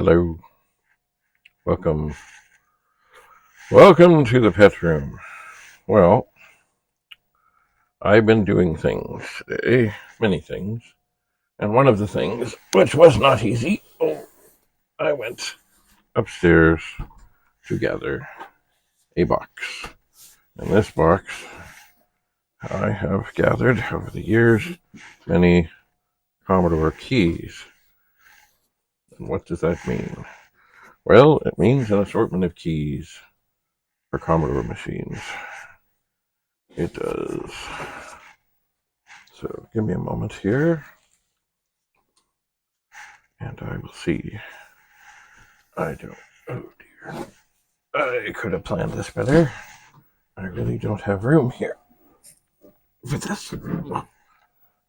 Hello. Welcome. Welcome to the pet room. Well, I've been doing things today, many things, and one of the things, which was not easy, I went upstairs to gather a box. In this box, I have gathered over the years many Commodore keys. And what does that mean? Well, it means an assortment of keys for Commodore machines. It does. So give me a moment here, and I will see. Oh dear. I could have planned this better. I really don't have room here for this.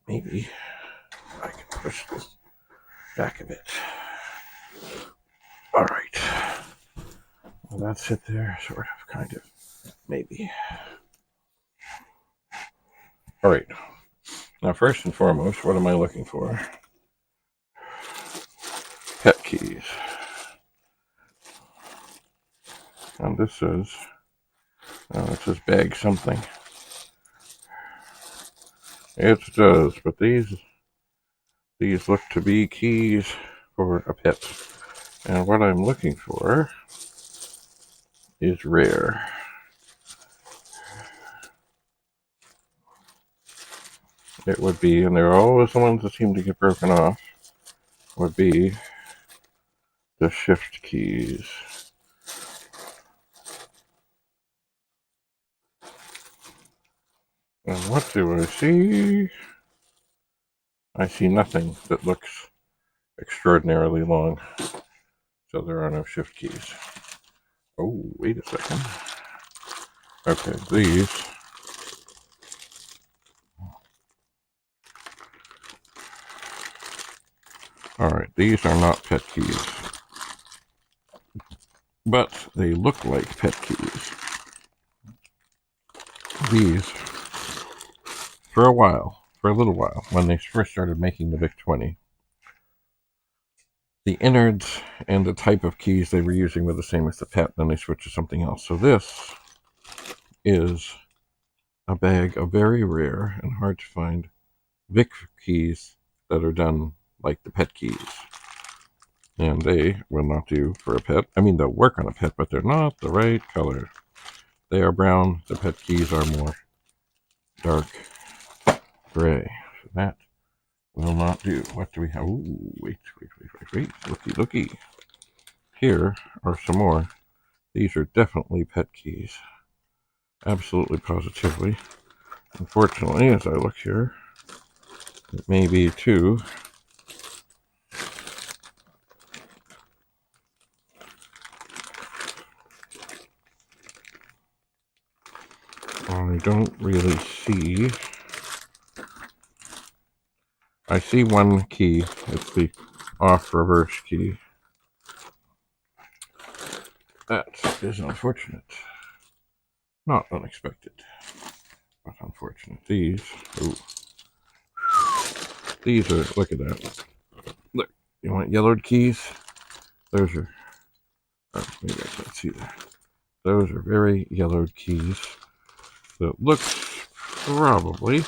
Maybe I can push this back a bit. All right. Well, that's it there, sort of, kind of, maybe. All right. Now, first and foremost, what am I looking for? Pet keys. And this says, it says bag something. It does, but these look to be keys for a pet. And what I'm looking for is rare. It would be, and they're always the ones that seem to get broken off, would be the shift keys. And what do I see? I see nothing that looks extraordinarily long. So there are no shift keys. Oh, wait a second. Okay, these. Alright, these are not pet keys. But they look like pet keys. These, for a little while, when they first started making the VIC-20, the innards and the type of keys they were using were the same as the pet, then they switched to something else. So this is a bag of very rare and hard to find VIC keys that are done like the pet keys. And they will not do for a pet. I mean, they'll work on a pet, but they're not the right color. They are brown. The pet keys are more dark gray. So that will not do. What do we have? Ooh, wait. Looky. Here are some more. These are definitely pet keys. Absolutely positively. Unfortunately, as I look here, it may be two. I don't really see. I see one key. It's the off reverse key. That is unfortunate. Not unexpected, but unfortunate. These are, look at that. Look, you want yellowed keys? Those are, maybe I can't see that. Those are very yellowed keys. So it looks probably,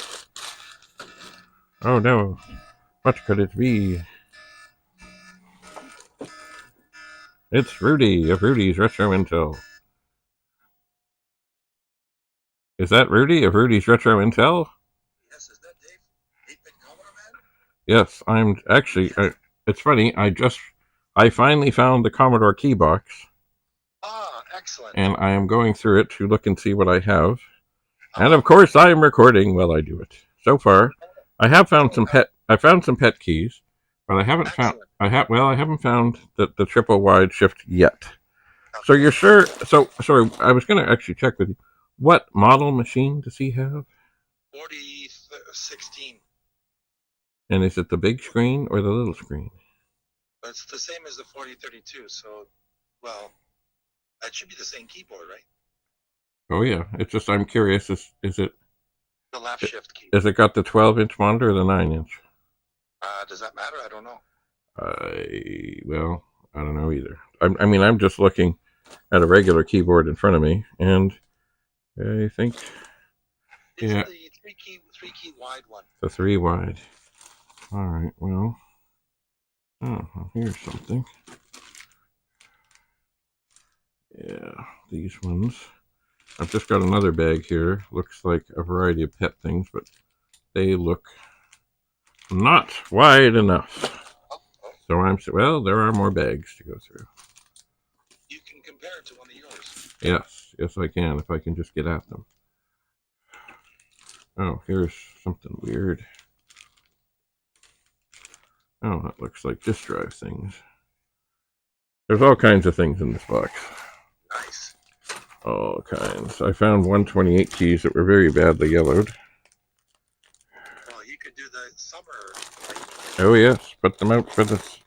oh no, what could it be? It's Rudy of Rudy's Retro Intel. Is that Rudy of Rudy's Retro Intel? Yes, is that Dave? 8-bit Commodore man? Yes, I'm actually, it's funny, I finally found the Commodore key box. Ah, excellent. And I am going through it to look and see what I have. And of course I am recording while I do it. So far, I found some pet keys, but I haven't found I haven't found the triple wide shift yet. Okay. So you're sure? So sorry, I was going to actually check with you. What model machine does he have? 4016. And is it the big screen or the little screen? It's the same as the 4032. So, well, that should be the same keyboard, right? Oh yeah, it's just I'm curious. Is it the left shift key? Has it got the 12-inch monitor or the 9-inch? Does that matter? I don't know. Well, I don't know either. I mean, I'm just looking at a regular keyboard in front of me, and I think It's the three key wide one. The 3 wide. All right. Well, here's something. Yeah, these ones. I've just got another bag here. Looks like a variety of pet things, but they look not wide enough. So well, there are more bags to go through. You can compare it to one of yours. Yes, I can, if I can just get at them. Oh, here's something weird. Oh, that looks like disk drive things. There's all kinds of things in this box. Nice. All kinds. I found 128 keys that were very badly yellowed. Well, you could do the summer. Oh, yes. Put them out for this.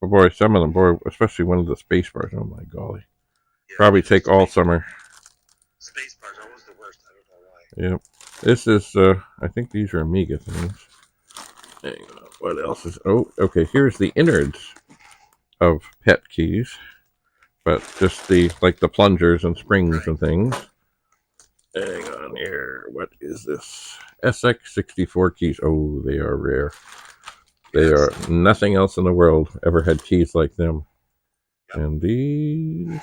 Oh, boy, some of them, boy, especially one of the space bars. Oh, my golly. Yeah, probably take all summer. Space bars are always the worst. I don't know why. Yep. This is, I think these are Amiga things. Hang on. What else is, oh, okay, here's the innards of pet keys. But just like the plungers and springs and things. Hang on here. What is this? SX64 keys. Oh, they are rare. They are, nothing else in the world ever had keys like them. Yep. And these,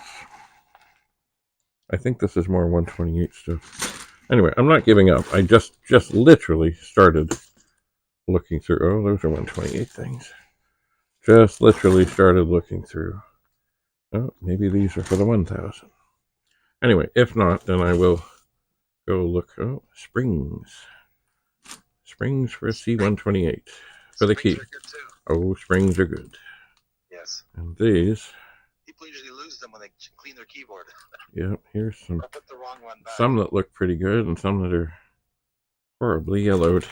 I think this is more 128 stuff. Anyway, I'm not giving up. I just literally started looking through. Oh, those are 128 things. Just literally started looking through. Oh, maybe these are for the 1000. Anyway, if not, then I will go look. Oh, springs. Springs for a C128 for the key. Oh, springs are good. Yes. And these. People usually lose them when they clean their keyboard. Yep, here's some. Or put the wrong one back. Some that look pretty good and some that are horribly yellowed.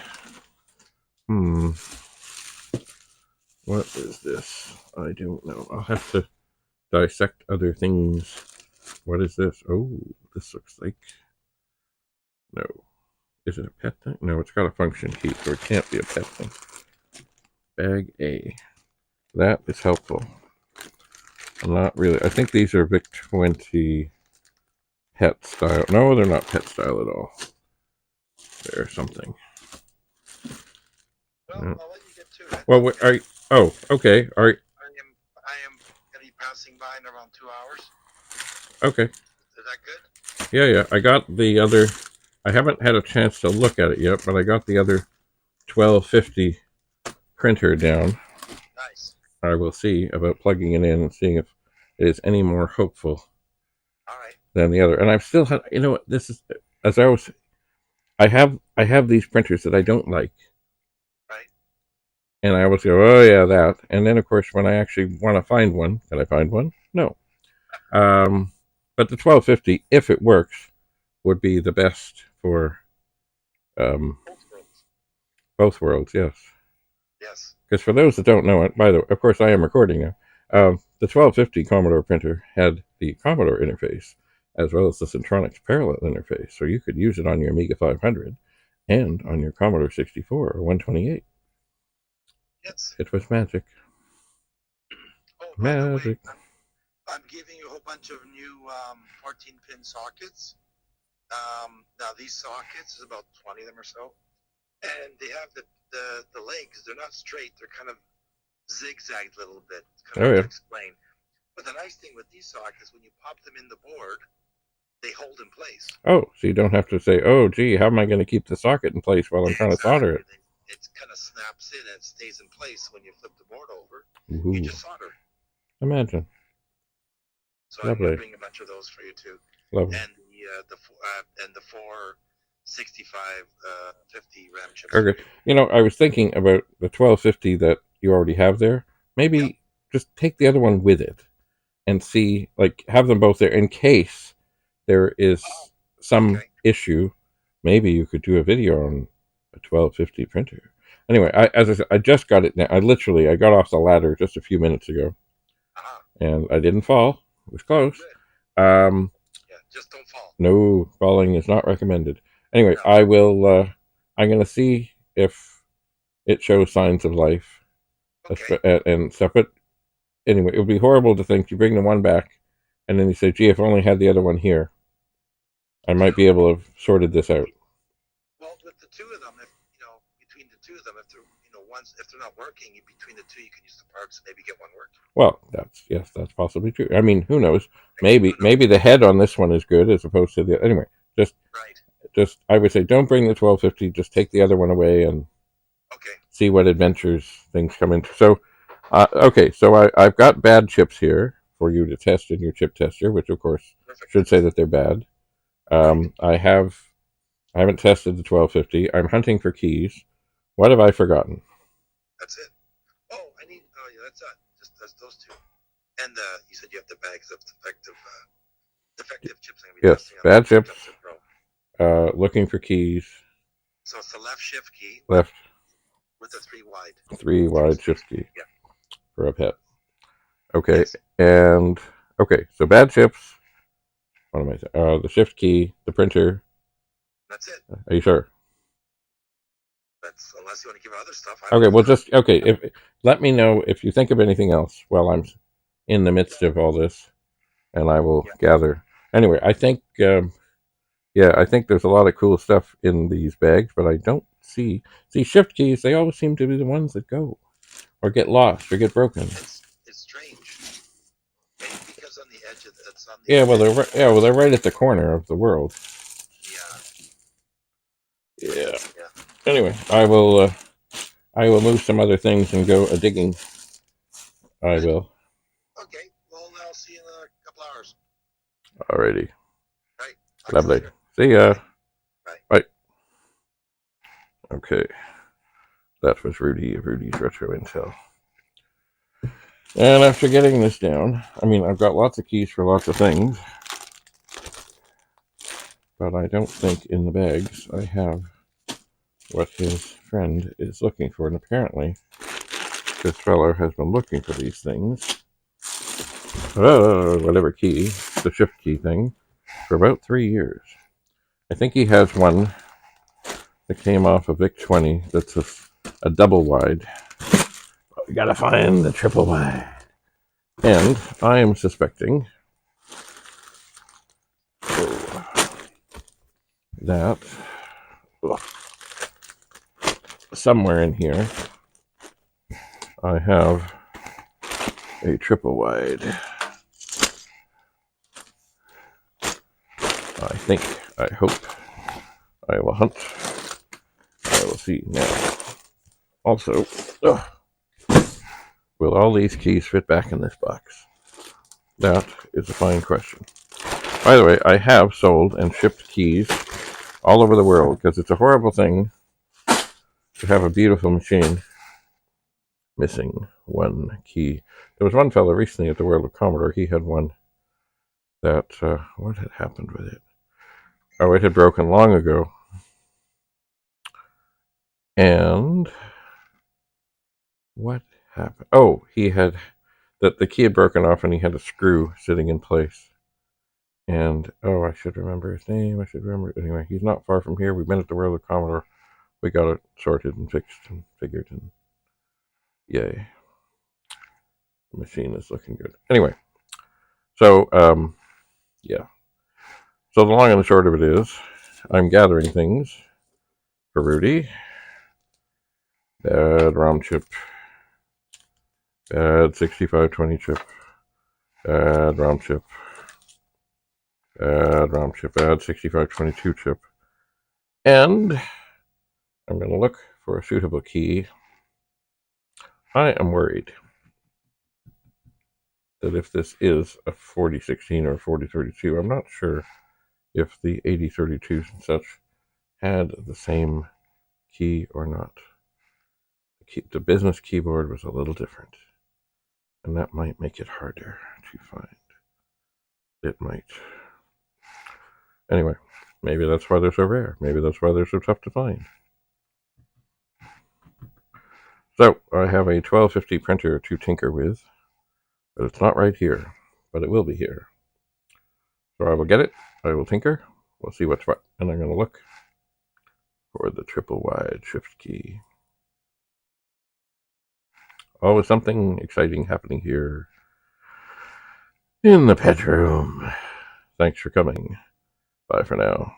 What is this? I don't know. I'll have to dissect other things. What is this? Oh, this looks like. No. Is it a pet thing? No, it's got a function key, so it can't be a pet thing. Bag A. That is helpful. Not really. I think these are VIC-20 pet style. No, they're not pet style at all. They're something. Well, no. I'll let you get to it. Well, are you, oh, okay. All right. I am going to be passing by in around 2 hours. Okay. Is that good? Yeah. I got the other. I haven't had a chance to look at it yet, but I got the other 1250 printer down. Nice. I will see about plugging it in and seeing if it is any more hopeful. All right. Than the other. And I've still had, you know what, this is, as I was, I have these printers that I don't like. Right. And I always go, oh yeah, that. And then of course, when I actually want to find one, can I find one? No. But the 1250, if it works, would be the best for both worlds, yes. Yes. Because for those that don't know it, by the way, of course I am recording now, the 1250 Commodore printer had the Commodore interface, as well as the Centronics parallel interface, so you could use it on your Amiga 500 and on your Commodore 64 or 128. Yes. It was magic. Oh, magic. By the way, I'm giving you a whole bunch of new 14-pin sockets. Now these sockets, there's about 20 of them or so, and they have the legs. They're not straight. They're kind of zigzagged a little bit. It's kind of hard to explain. But the nice thing with these sockets, when you pop them in the board, they hold in place. Oh, so you don't have to say, oh, gee, how am I going to keep the socket in place while I'm trying to solder it? It kind of snaps in and it stays in place when you flip the board over. Ooh. You just solder. Imagine. So I'm going to bring a bunch of those for you too. Lovely. And the 465 50 RAM chips. Okay. You know, I was thinking about the 1250 that you already have there. Maybe just take the other one with it and see, like, have them both there in case there is some issue. Maybe you could do a video on a 1250 printer. Anyway, as I said, I just got it now. I got off the ladder just a few minutes ago, and I didn't fall. It was close. Just don't fall. No, falling is not recommended. Anyway, no. I will. I'm going to see if it shows signs of life and stuff. But anyway, it would be horrible to think you bring the one back, and then you say, "Gee, if I only had the other one here, I might be able to have sorted this out." Well, with the two of them, if between the two of them, if they're if they're not working, between the two, you can use the parts and maybe get one working. Well, that's possibly true. I mean, who knows? Maybe the head on this one is good as opposed to the anyway. Just I would say don't bring the 1250. Just take the other one away and see what adventures things come into. So, okay, so I've got bad chips here for you to test in your chip tester, which of course should say that they're bad. I haven't tested the 1250. I'm hunting for keys. What have I forgotten? That's it. Oh, I need. Oh, yeah, that's it. Just those two. And you said you have the bags of defective chips. Yes, bad chips. Looking for keys. So it's the left shift key. Left. With a 3-wide. 3-wide shift key. Yeah. For a pet. Okay, yes. And okay, so bad chips. What am I saying? The shift key, the printer. That's it. Are you sure? That's unless you want to give other stuff. Okay, well, just okay. Let me know if you think of anything else while I'm in the midst of all this, and I will gather. Anyway, I think, I think there's a lot of cool stuff in these bags, but I don't see shift keys. They always seem to be the ones that go, or get lost, or get broken. It's strange. Maybe because on the edge of it's on the they're right at the corner of the world. Yeah. Anyway, I will move some other things and go digging. I will. Okay. Well, I'll see you in a couple hours. Alrighty. Right. Lovely. See ya. Bye. Okay. That was Rudy of Rudy's Retro Intel. And after getting this down, I mean, I've got lots of keys for lots of things, but I don't think in the bags I have what his friend is looking for. And apparently, this fellow has been looking for these things, whatever key, the shift key thing, for about 3 years. I think he has one that came off a VIC-20 that's a double wide. We gotta find the triple wide. And I am suspecting that somewhere in here I have a triple wide. I hope I will hunt. I will see now. Also, will all these keys fit back in this box? That is a fine question. By the way, I have sold and shipped keys all over the world because it's a horrible thing to have a beautiful machine missing one key. There was one fellow recently at the World of Commodore. He had one that, what had happened with it? Oh, it had broken long ago. And what happened? Oh, the key had broken off and he had a screw sitting in place. And, I should remember his name. Anyway, he's not far from here. We've been at the World of Commodore. We got it sorted and fixed and figured, and yay. The machine is looking good. Anyway, so, yeah. So the long and the short of it is, I'm gathering things for Rudy. Bad ROM chip. Bad 6520 chip. Bad ROM chip. Bad ROM chip. Bad 6522 chip. And I'm going to look for a suitable key. I am worried that if this is a 4016 or a 4032, I'm not sure if the 8032s and such had the same key or not. The business keyboard was a little different, and that might make it harder to find. It might. Anyway, maybe that's why they're so rare. Maybe that's why they're so tough to find. So, I have a 1250 printer to tinker with, but it's not right here, but it will be here. So I will get it, I will tinker, we'll see what's what, and I'm going to look for the triple wide shift key. always something exciting happening here in the pet room. Thanks for coming. Bye for now.